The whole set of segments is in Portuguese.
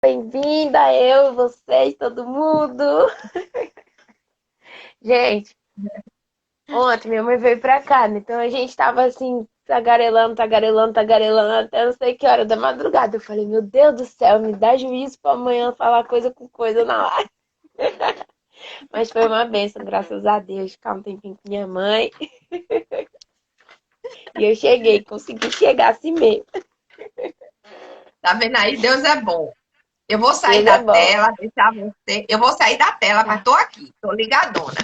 bem-vinda, eu, vocês, todo mundo. Gente, ontem minha mãe veio pra cá, né? Então a gente tava assim, tagarelando, até não sei que hora da madrugada. Eu falei, meu Deus do céu, me dá juízo pra amanhã falar coisa com coisa na hora. Mas foi uma bênção, graças a Deus, ficar um tempinho com minha mãe. E eu cheguei, consegui chegar assim mesmo. Tá vendo aí? Deus é bom. Eu vou sair Deus é da bom. tela, deixar você. Eu vou sair da tela, mas Tá, tô aqui, tô ligadona.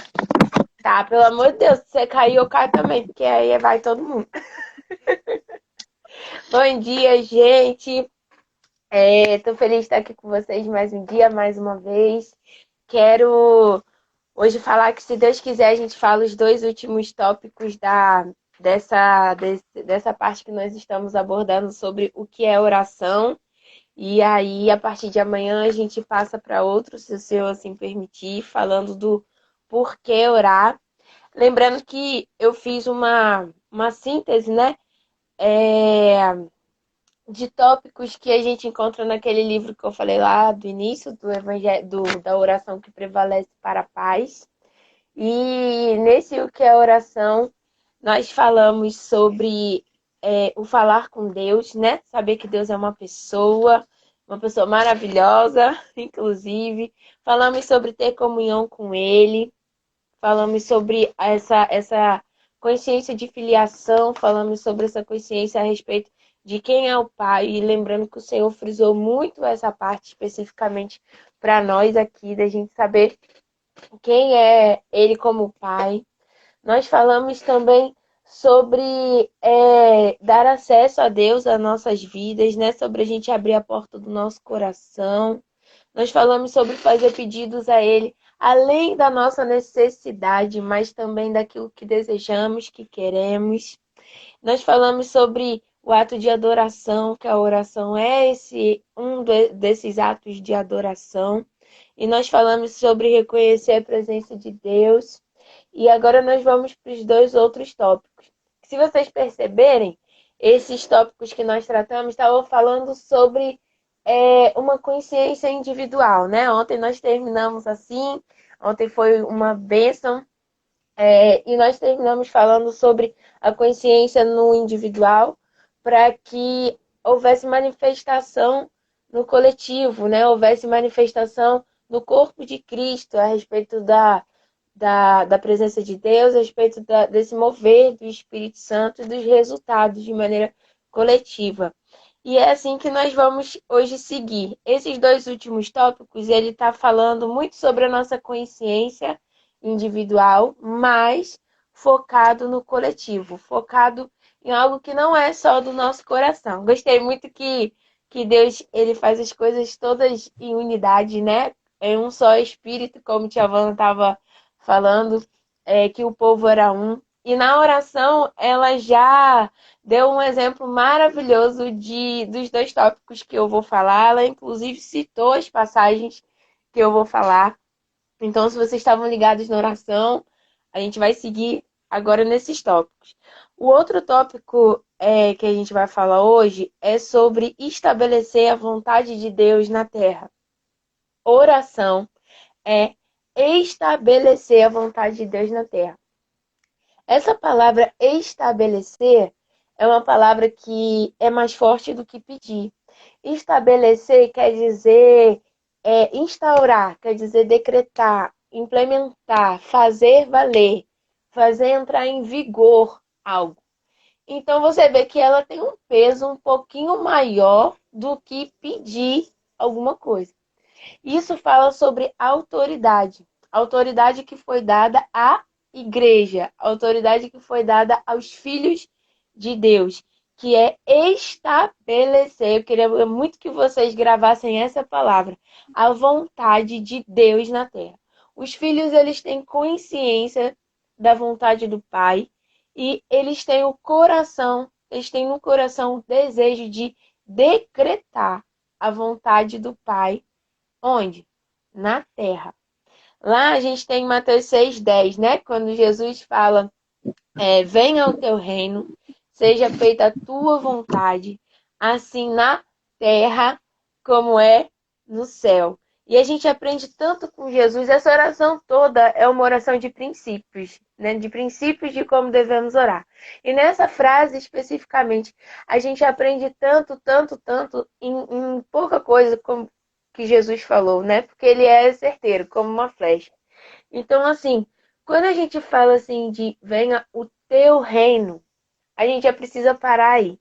tá, pelo amor de Deus, se você cair, eu caio também, porque aí vai todo mundo. Bom dia, gente. Tô feliz de estar aqui com vocês mais um dia, mais uma vez. Quero hoje falar que, se Deus quiser, a gente fala os dois últimos tópicos dessa parte que nós estamos abordando sobre o que é oração. E aí, a partir de amanhã, a gente passa para outro, se o Senhor assim permitir, falando do porquê orar. Lembrando que eu fiz uma síntese, né? É, de tópicos que a gente encontra naquele livro que eu falei lá do início, do evangelho, da oração que prevalece para a paz. E nesse O que é oração, nós falamos sobre o falar com Deus, né? Saber que Deus é uma pessoa maravilhosa, inclusive. Falamos sobre ter comunhão com Ele, falamos sobre essa consciência de filiação, falamos sobre essa consciência a respeito de quem é o Pai, e lembrando que o Senhor frisou muito essa parte especificamente para nós aqui, da gente saber quem é Ele como Pai. Nós falamos também sobre dar acesso a Deus às nossas vidas, né? Sobre a gente abrir a porta do nosso coração. Nós falamos sobre fazer pedidos a Ele, além da nossa necessidade, mas também daquilo que desejamos, que queremos. Nós falamos sobre o ato de adoração, que a oração é desses atos de adoração. E nós falamos sobre reconhecer a presença de Deus. E agora nós vamos para os dois outros tópicos. Se vocês perceberem, esses tópicos que nós tratamos estavam falando sobre uma consciência individual, né? Ontem nós terminamos assim, ontem foi uma bênção, e nós terminamos falando sobre a consciência no individual para que houvesse manifestação no coletivo, né? Houvesse manifestação no corpo de Cristo a respeito da presença de Deus, a respeito desse mover do Espírito Santo e dos resultados de maneira coletiva. E é assim que nós vamos hoje seguir. Esses dois últimos tópicos, ele está falando muito sobre a nossa consciência individual, mas focado no coletivo, focado em algo que não é só do nosso coração. Gostei muito que Deus ele faz as coisas todas em unidade, né? Em um só espírito, como Tia Vana estava falando, que o povo era um. E na oração, ela já deu um exemplo maravilhoso dos dois tópicos que eu vou falar. Ela, inclusive, citou as passagens que eu vou falar. Então, se vocês estavam ligados na oração, a gente vai seguir agora nesses tópicos. O outro tópico que a gente vai falar hoje é sobre estabelecer a vontade de Deus na terra. Oração é estabelecer a vontade de Deus na terra. Essa palavra estabelecer é uma palavra que é mais forte do que pedir. Estabelecer quer dizer instaurar, quer dizer decretar, implementar, fazer valer, fazer entrar em vigor algo. Então você vê que ela tem um peso um pouquinho maior do que pedir alguma coisa. Isso fala sobre autoridade. Autoridade que foi dada à igreja, autoridade que foi dada aos filhos de Deus, que é estabelecer. Eu queria muito que vocês gravassem essa palavra, a vontade de Deus na terra. Os filhos, eles têm consciência da vontade do Pai e eles têm o coração, eles têm no coração o desejo de decretar a vontade do Pai. Onde? Na terra. Lá a gente tem Mateus 6,10, né? Quando Jesus fala, venha o teu reino, seja feita a tua vontade, assim na terra como é no céu. E a gente aprende tanto com Jesus. Essa oração toda é uma oração de princípios, né? De princípios de como devemos orar. E nessa frase especificamente, a gente aprende tanto, tanto, tanto em pouca coisa como que Jesus falou, né? Porque ele é certeiro, como uma flecha. Então, assim, quando a gente fala assim de venha o teu reino, a gente já precisa parar aí.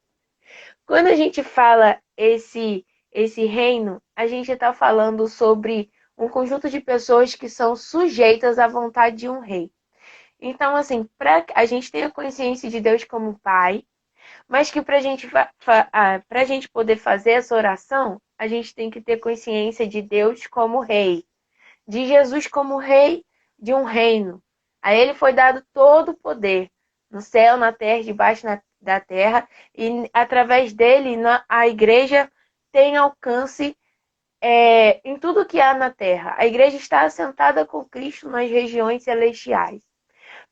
Quando a gente fala esse reino, a gente está falando sobre um conjunto de pessoas que são sujeitas à vontade de um rei. Então, assim, para a gente ter a consciência de Deus como Pai, mas que para a gente poder fazer essa oração, a gente tem que ter consciência de Deus como Rei, de Jesus como Rei de um reino. A ele foi dado todo o poder, no céu, na terra, debaixo da terra, e através dele a igreja tem alcance em tudo que há na terra. A igreja está assentada com Cristo nas regiões celestiais.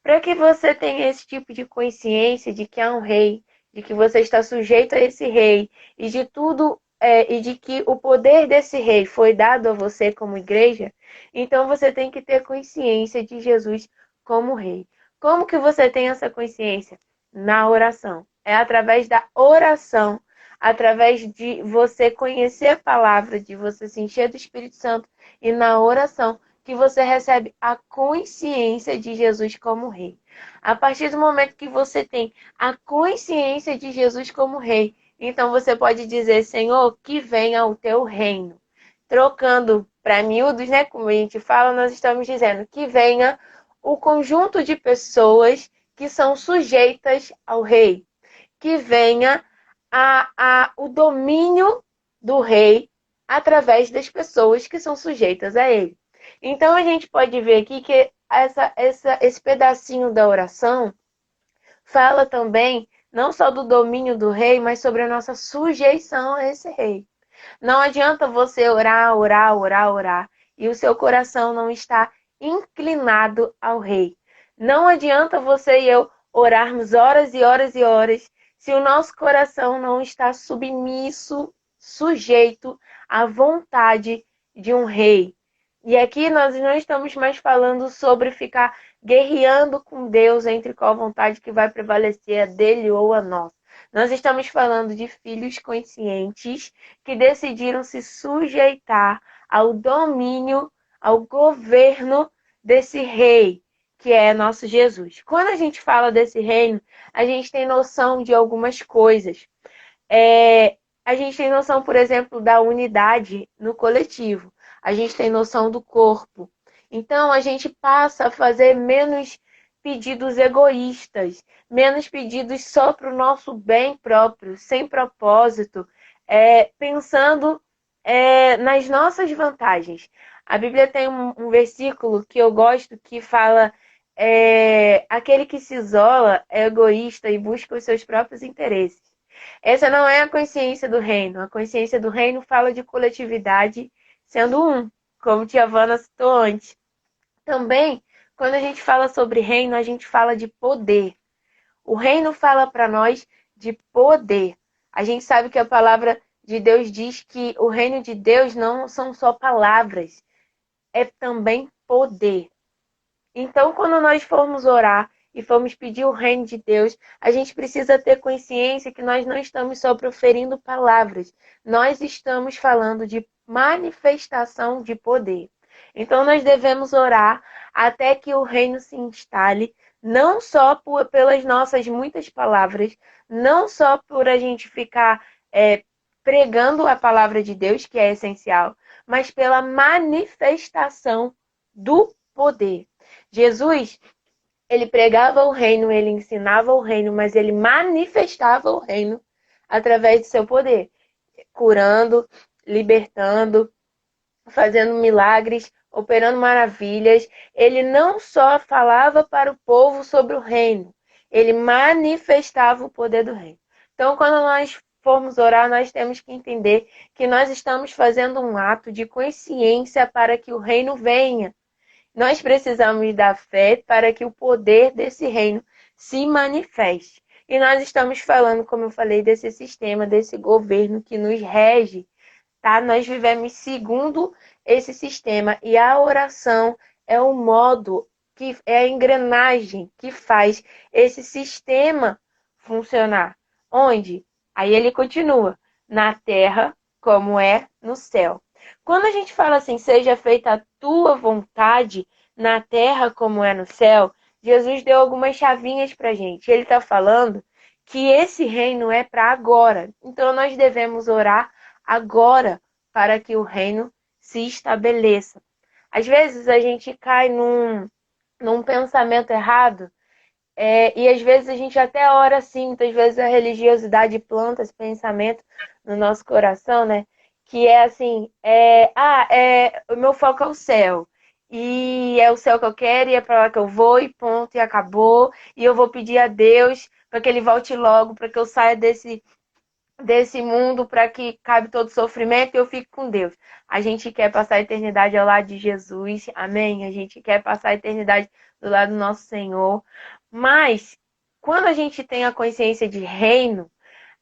Para que você tenha esse tipo de consciência de que há um rei, de que você está sujeito a esse rei e de tudo e de que o poder desse rei foi dado a você como igreja, então você tem que ter consciência de Jesus como rei. Como que você tem essa consciência? Na oração. É através da oração, através de você conhecer a palavra, de você se encher do Espírito Santo e na oração que você recebe a consciência de Jesus como rei. A partir do momento que você tem a consciência de Jesus como rei, então você pode dizer, Senhor, que venha o teu reino. Trocando para miúdos, né, como a gente fala, nós estamos dizendo que venha o conjunto de pessoas que são sujeitas ao rei, que venha o domínio do rei através das pessoas que são sujeitas a ele. Então a gente pode ver aqui que esse pedacinho da oração fala também não só do domínio do rei, mas sobre a nossa sujeição a esse rei. Não adianta você orar, orar, orar, orar e o seu coração não está inclinado ao rei. Não adianta você e eu orarmos horas e horas e horas se o nosso coração não está submisso, sujeito à vontade de um rei. E aqui nós não estamos mais falando sobre ficar guerreando com Deus entre qual vontade que vai prevalecer, a dele ou a nossa. Nós estamos falando de filhos conscientes que decidiram se sujeitar ao domínio, ao governo desse rei, que é nosso Jesus. Quando a gente fala desse reino, a gente tem noção de algumas coisas. A gente tem noção, por exemplo, da unidade no coletivo. A gente tem noção do corpo. Então, a gente passa a fazer menos pedidos egoístas, menos pedidos só para o nosso bem próprio, sem propósito, pensando nas nossas vantagens. A Bíblia tem um versículo que eu gosto que fala: aquele que se isola é egoísta e busca os seus próprios interesses. Essa não é a consciência do reino. A consciência do reino fala de coletividade sendo um, como tia Havana citou antes. Também, quando a gente fala sobre reino, a gente fala de poder. O reino fala para nós de poder. A gente sabe que a palavra de Deus diz que o reino de Deus não são só palavras, é também poder. Então, quando nós formos orar e formos pedir o reino de Deus, a gente precisa ter consciência que nós não estamos só proferindo palavras, nós estamos falando de manifestação de poder. Então, nós devemos orar até que o reino se instale, não só pelas nossas muitas palavras, não só por a gente ficar pregando a palavra de Deus, que é essencial, mas pela manifestação do poder. Jesus, ele pregava o reino, ele ensinava o reino, mas ele manifestava o reino através do seu poder, curando, libertando, fazendo milagres, operando maravilhas. Ele não só falava para o povo sobre o reino, ele manifestava o poder do reino. Então, quando nós formos orar, nós temos que entender que nós estamos fazendo um ato de consciência para que o reino venha. Nós precisamos da fé para que o poder desse reino se manifeste. E nós estamos falando, como eu falei, desse sistema, desse governo que nos rege tá? Nós vivemos segundo esse sistema e a oração é o modo que é a engrenagem que faz esse sistema funcionar. Onde? Aí ele continua, na terra como é no céu. Quando a gente fala assim, seja feita a tua vontade na terra como é no céu, Jesus deu algumas chavinhas para a gente. Ele está falando que esse reino é para agora. Então nós devemos orar agora para que o reino se estabeleça. Às vezes a gente cai num pensamento errado, e às vezes a gente até ora assim, muitas vezes a religiosidade planta esse pensamento no nosso coração, né? Que é assim, o meu foco é o céu. E é o céu que eu quero, e é para lá que eu vou, e ponto, e acabou. E eu vou pedir a Deus para que ele volte logo, para que eu saia desse mundo, para que cabe todo sofrimento e eu fique com Deus. A gente quer passar a eternidade ao lado de Jesus, amém? A gente quer passar a eternidade do lado do nosso Senhor. Mas, quando a gente tem a consciência de reino,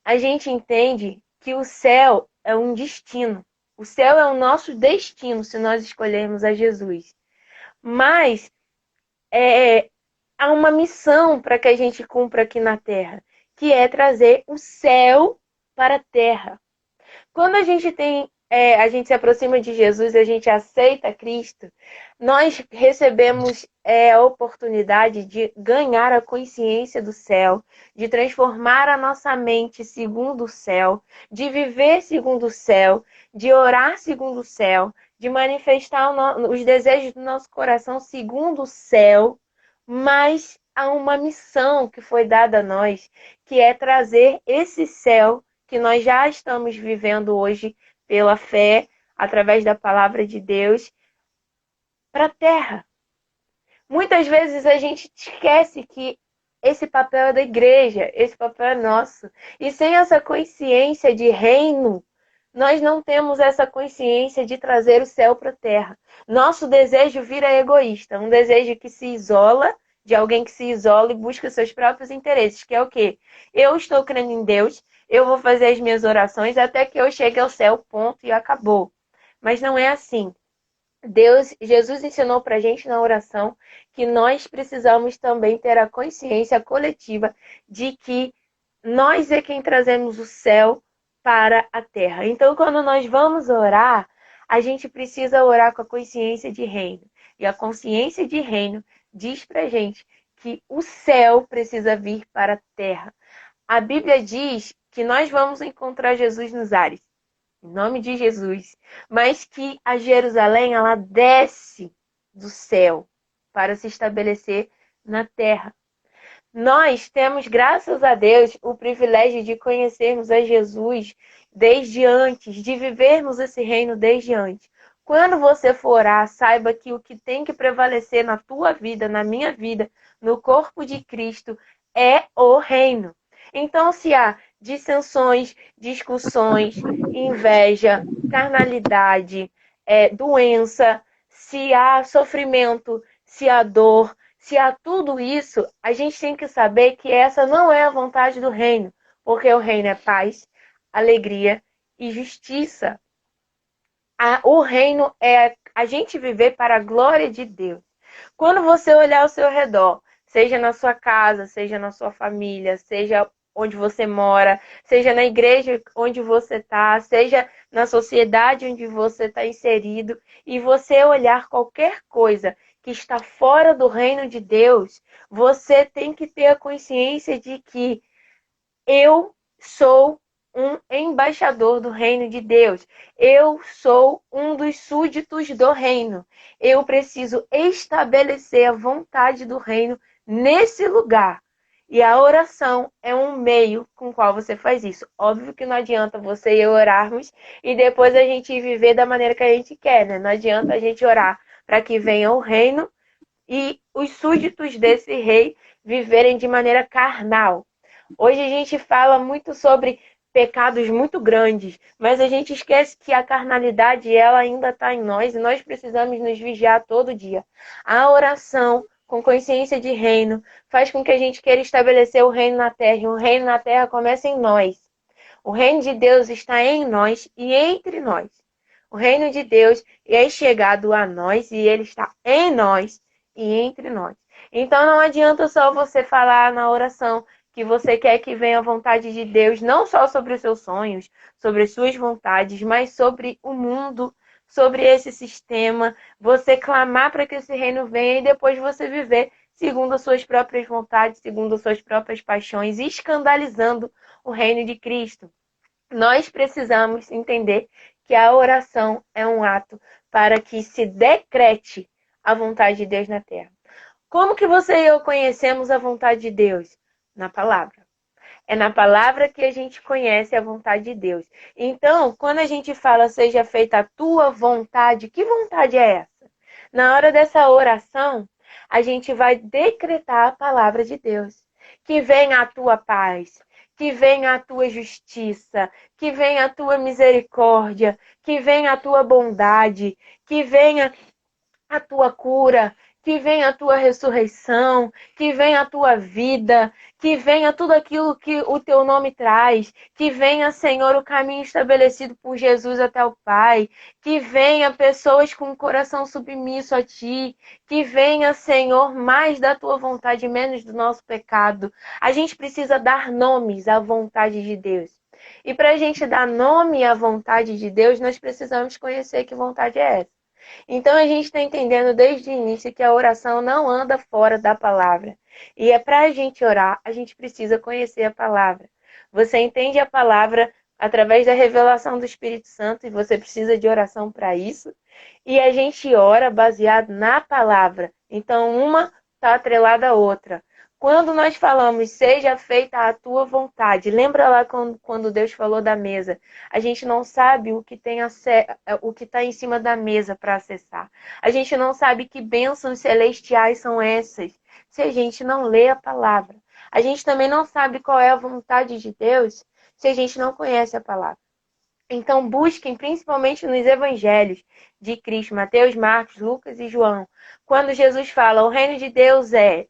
a gente entende que o céu é um destino. O céu é o nosso destino se nós escolhermos a Jesus. Mas há uma missão para que a gente cumpra aqui na terra, que é trazer o céu para a terra. Quando a gente se aproxima de Jesus e a gente aceita Cristo, nós recebemos a oportunidade de ganhar a consciência do céu, de transformar a nossa mente segundo o céu, de viver segundo o céu, de orar segundo o céu, de manifestar os desejos do nosso coração segundo o céu, mas há uma missão que foi dada a nós, que é trazer esse céu que nós já estamos vivendo hoje pela fé, através da palavra de Deus, para a terra. Muitas vezes a gente esquece que esse papel é da igreja, esse papel é nosso. E sem essa consciência de reino, nós não temos essa consciência de trazer o céu para a terra. Nosso desejo vira egoísta, um desejo que se isola, de alguém que se isola e busca seus próprios interesses, que é o quê? Eu estou crendo em Deus, eu vou fazer as minhas orações até que eu chegue ao céu, ponto, e acabou. Mas não é assim. Jesus ensinou para a gente na oração que nós precisamos também ter a consciência coletiva de que nós é quem trazemos o céu para a terra. Então, quando nós vamos orar, a gente precisa orar com a consciência de reino. E a consciência de reino diz para a gente que o céu precisa vir para a terra. A Bíblia diz que nós vamos encontrar Jesus nos ares, em nome de Jesus, mas que a Jerusalém, ela desce do céu para se estabelecer na terra. Nós temos, graças a Deus, o privilégio de conhecermos a Jesus desde antes, de vivermos esse reino desde antes. Quando você for orar, saiba que o que tem que prevalecer na tua vida, na minha vida, no corpo de Cristo, é o reino. Então, se há dissensões, discussões, inveja, carnalidade, doença, se há sofrimento, se há dor, se há tudo isso, a gente tem que saber que essa não é a vontade do reino, porque o reino é paz, alegria e justiça. O reino é a gente viver para a glória de Deus. Quando você olhar ao seu redor, seja na sua casa, seja na sua família, seja onde você mora, seja na igreja onde você está, seja na sociedade onde você está inserido, e você olhar qualquer coisa que está fora do reino de Deus, você tem que ter a consciência de que eu sou um embaixador do reino de Deus. Eu sou um dos súditos do reino. Eu preciso estabelecer a vontade do reino nesse lugar. E a oração é um meio com o qual você faz isso. Óbvio que não adianta você e eu orarmos e depois a gente viver da maneira que a gente quer, né? Não adianta a gente orar para que venha o reino e os súditos desse rei viverem de maneira carnal. Hoje a gente fala muito sobre pecados muito grandes, mas a gente esquece que a carnalidade ela ainda está em nós e nós precisamos nos vigiar todo dia. A oração com consciência de reino faz com que a gente queira estabelecer o reino na terra, e o reino na terra começa em nós. O reino de Deus está em nós e entre nós. O reino de Deus é chegado a nós e ele está em nós e entre nós. Então não adianta só você falar na oração que você quer que venha a vontade de Deus, não só sobre os seus sonhos, sobre as suas vontades, mas sobre o mundo, sobre esse sistema. Você clamar para que esse reino venha e depois você viver segundo as suas próprias vontades, segundo as suas próprias paixões, escandalizando o reino de Cristo. Nós precisamos entender que a oração é um ato para que se decrete a vontade de Deus na terra. Como que você e eu conhecemos a vontade de Deus? Na palavra. É na palavra que a gente conhece a vontade de Deus. Então, quando a gente fala seja feita a tua vontade, que vontade é essa? Na hora dessa oração, a gente vai decretar a palavra de Deus. Que venha a tua paz, que venha a tua justiça, que venha a tua misericórdia, que venha a tua bondade, que venha a tua cura, que venha a tua ressurreição, que venha a tua vida, que venha tudo aquilo que o teu nome traz, que venha, Senhor, o caminho estabelecido por Jesus até o Pai, que venha pessoas com o coração submisso a Ti, que venha, Senhor, mais da Tua vontade, menos do nosso pecado. A gente precisa dar nomes à vontade de Deus. E para a gente dar nome à vontade de Deus, nós precisamos conhecer que vontade é essa. Então a gente está entendendo desde o início que a oração não anda fora da palavra. E é para a gente orar, a gente precisa conhecer a palavra. Você entende a palavra através da revelação do Espírito Santo e você precisa de oração para isso. E a gente ora baseado na palavra. Então uma está atrelada à outra. Quando nós falamos, seja feita a tua vontade, lembra lá quando Deus falou da mesa, a gente não sabe o que está em cima da mesa para acessar. A gente não sabe que bênçãos celestiais são essas, se a gente não lê a palavra. A gente também não sabe qual é a vontade de Deus, se a gente não conhece a palavra. Então busquem, principalmente nos evangelhos de Cristo, Mateus, Marcos, Lucas e João. Quando Jesus fala, o reino de Deus é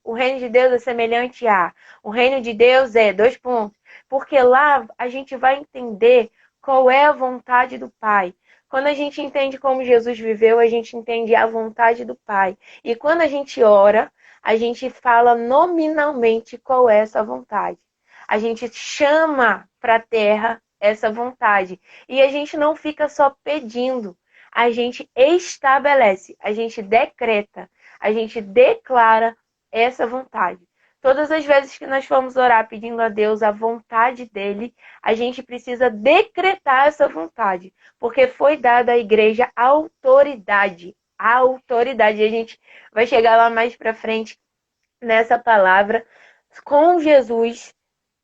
semelhante a, o reino de Deus é, dois pontos. Porque lá a gente vai entender qual é a vontade do Pai. Quando a gente entende como Jesus viveu, a gente entende a vontade do Pai. E quando a gente ora, a gente fala nominalmente qual é essa vontade. A gente chama para a terra essa vontade. E a gente não fica só pedindo, a gente estabelece, a gente decreta, a gente declara essa vontade. Todas as vezes que nós formos orar pedindo a Deus a vontade dele, a gente precisa decretar essa vontade, porque foi dada à igreja autoridade. A autoridade, a gente vai chegar lá mais para frente nessa palavra com Jesus.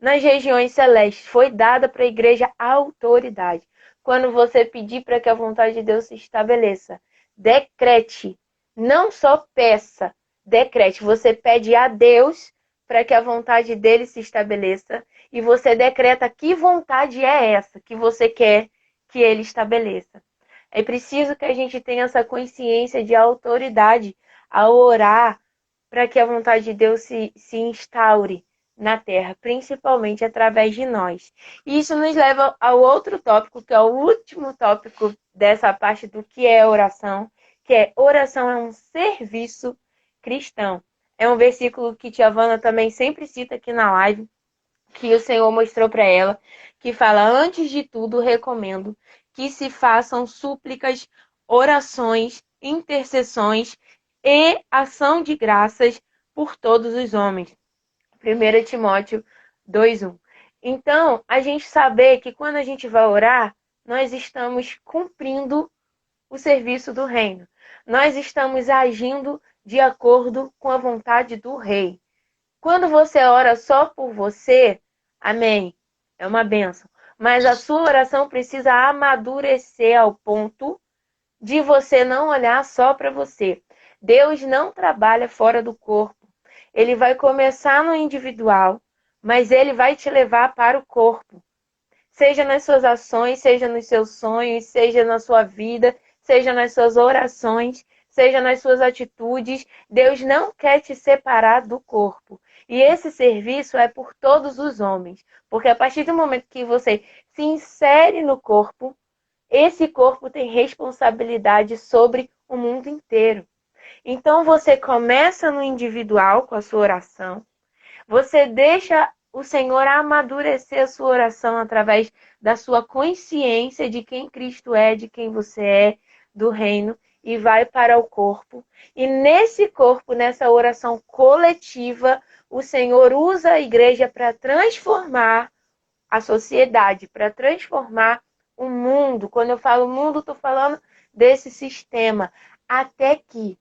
Nas regiões celestes, foi dada para a igreja a autoridade. Quando você pedir para que a vontade de Deus se estabeleça, decrete, não só peça, decrete. Você pede a Deus para que a vontade dele se estabeleça e você decreta que vontade é essa que você quer que ele estabeleça. É preciso que a gente tenha essa consciência de autoridade ao orar para que a vontade de Deus se instaure na Terra, principalmente através de nós. E isso nos leva ao outro tópico, que é o último tópico dessa parte do que é oração, que é oração é um serviço cristão. É um versículo que Tia Vana também sempre cita aqui na live, que o Senhor mostrou para ela, que fala, antes de tudo, recomendo que se façam súplicas, orações, intercessões e ação de graças por todos os homens. 1 Timóteo 2:1. Então, a gente saber que quando a gente vai orar, nós estamos cumprindo o serviço do reino. Nós estamos agindo de acordo com a vontade do rei. Quando você ora só por você, amém, é uma bênção. Mas a sua oração precisa amadurecer ao ponto de você não olhar só para você. Deus não trabalha fora do corpo. Ele vai começar no individual, mas ele vai te levar para o corpo. Seja nas suas ações, seja nos seus sonhos, seja na sua vida, seja nas suas orações, seja nas suas atitudes. Deus não quer te separar do corpo. E esse serviço é por todos os homens. Porque a partir do momento que você se insere no corpo, esse corpo tem responsabilidade sobre o mundo inteiro. Então você começa no individual com a sua oração, você deixa o Senhor amadurecer a sua oração através da sua consciência de quem Cristo é, de quem você é, do reino, e vai para o corpo. E nesse corpo, nessa oração coletiva, o Senhor usa a igreja para transformar a sociedade, para transformar o mundo. Quando eu falo mundo, estou falando desse sistema, até que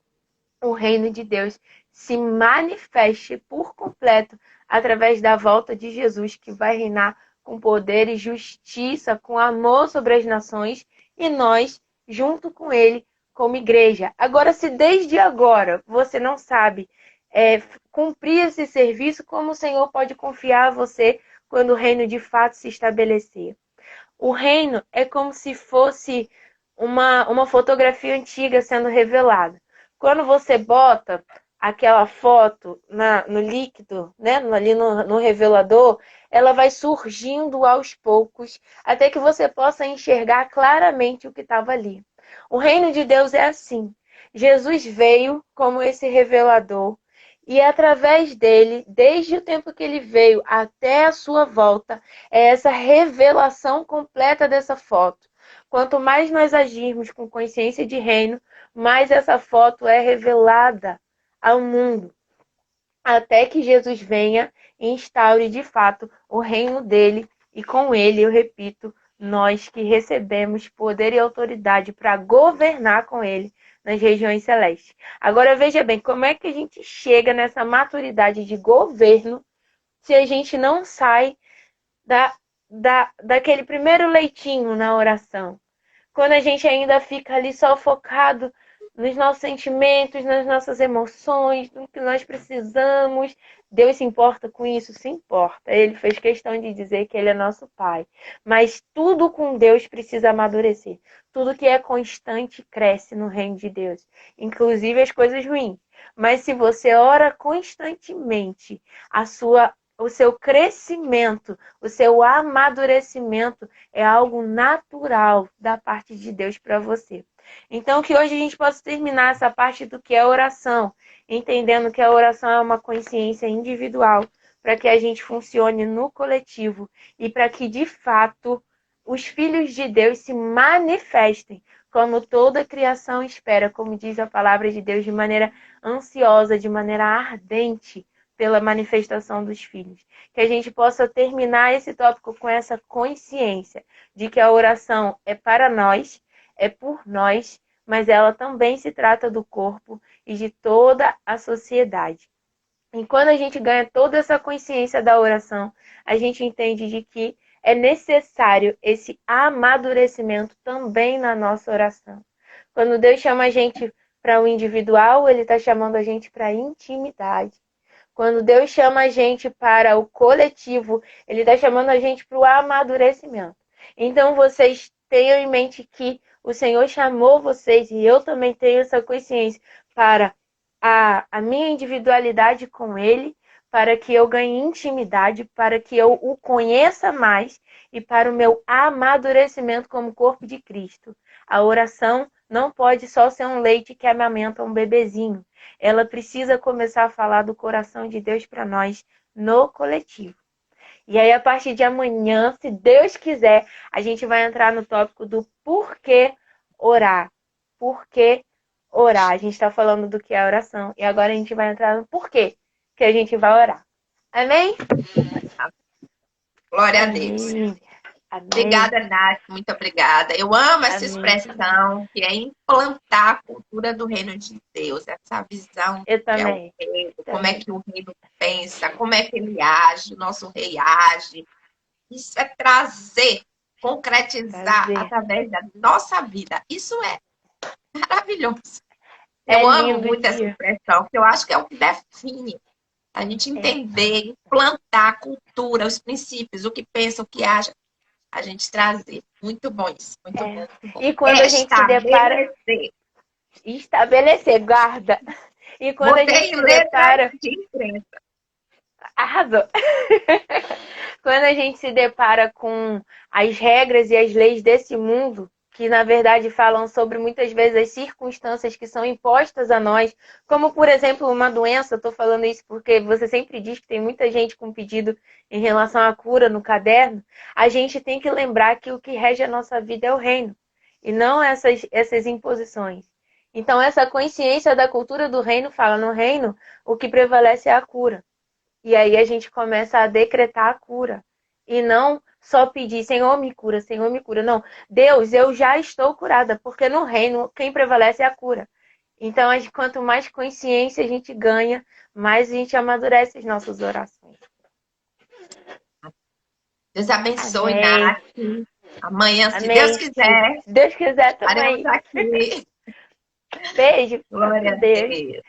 o reino de Deus se manifeste por completo através da volta de Jesus, que vai reinar com poder e justiça, com amor sobre as nações, e nós, junto com ele, como igreja. Agora, se desde agora você não sabe cumprir esse serviço, como o Senhor pode confiar a você quando o reino de fato se estabelecer? O reino é como se fosse uma fotografia antiga sendo revelada. Quando você bota aquela foto no líquido, né, ali no revelador, ela vai surgindo aos poucos, até que você possa enxergar claramente o que estava ali. O reino de Deus é assim. Jesus veio como esse revelador, e através dele, desde o tempo que ele veio até a sua volta, é essa revelação completa dessa foto. Quanto mais nós agirmos com consciência de reino, mais essa foto é revelada ao mundo, até que Jesus venha e instaure de fato o reino dele, e com ele, eu repito, nós que recebemos poder e autoridade para governar com ele nas regiões celestes. Agora veja bem, como é que a gente chega nessa maturidade de governo se a gente não sai daquele primeiro leitinho na oração? Quando a gente ainda fica ali só focado nos nossos sentimentos, nas nossas emoções, no que nós precisamos. Deus se importa com isso? Se importa. Ele fez questão de dizer que ele é nosso Pai. Mas tudo com Deus precisa amadurecer. Tudo que é constante cresce no reino de Deus, inclusive as coisas ruins. Mas se você ora constantemente, o seu crescimento, o seu amadurecimento é algo natural da parte de Deus para você. Então, que hoje a gente possa terminar essa parte do que é oração, entendendo que a oração é uma consciência individual, para que a gente funcione no coletivo e para que, de fato, os filhos de Deus se manifestem, como toda a criação espera, como diz a palavra de Deus, de maneira ansiosa, de maneira ardente, pela manifestação dos filhos. Que a gente possa terminar esse tópico com essa consciência de que a oração é para nós, é por nós, mas ela também se trata do corpo e de toda a sociedade. E quando a gente ganha toda essa consciência da oração, a gente entende de que é necessário esse amadurecimento também na nossa oração. Quando Deus chama a gente para o individual, Ele está chamando a gente para a intimidade. Quando Deus chama a gente para o coletivo, Ele está chamando a gente para o amadurecimento. Então, vocês tenham em mente que o Senhor chamou vocês, e eu também tenho essa consciência, para a minha individualidade com Ele, para que eu ganhe intimidade, para que eu o conheça mais e para o meu amadurecimento como corpo de Cristo. A oração não pode só ser um leite que amamenta um bebezinho. Ela precisa começar a falar do coração de Deus para nós no coletivo. E aí, a partir de amanhã, se Deus quiser, a gente vai entrar no tópico do porquê orar. Por que orar? A gente está falando do que é oração. E agora a gente vai entrar no porquê que a gente vai orar. Amém? Glória a Deus. Amém. Obrigada, Nath. Muito obrigada. Eu amo essa expressão, que é implantar a cultura do reino de Deus, essa visão Eu que é o também. reino, como é que o reino pensa, como é que ele age, o nosso rei age. Isso é trazer, concretizar através da nossa vida. Isso é maravilhoso. Eu amo lindo muito essa dia. expressão, que eu acho que é o que define a gente entender, implantar a cultura, os princípios, o que pensa, o que acha, a gente trazer. Muito bom isso, muito bom. Muito bom. E quando a gente se depara... Estabelecer, guarda. E quando a gente se depara... de imprensa. Arrasou. Quando a gente se depara com as regras e as leis desse mundo, que na verdade falam sobre muitas vezes as circunstâncias que são impostas a nós, como por exemplo uma doença, estou falando isso porque você sempre diz que tem muita gente com pedido em relação à cura no caderno, a gente tem que lembrar que o que rege a nossa vida é o reino, e não essas imposições. Então essa consciência da cultura do reino fala, no reino o que prevalece é a cura. E aí a gente começa a decretar a cura. E não só pedir, Senhor, me cura, Senhor, me cura. Não, Deus, eu já estou curada, porque no reino quem prevalece é a cura. Então, quanto mais consciência a gente ganha, mais a gente amadurece as nossas orações. Deus abençoe, Amém. Nath. Amanhã, se Deus Amém. quiser, Se Deus quiser estaremos também. aqui. Beijo. Glória a Deus. Deus.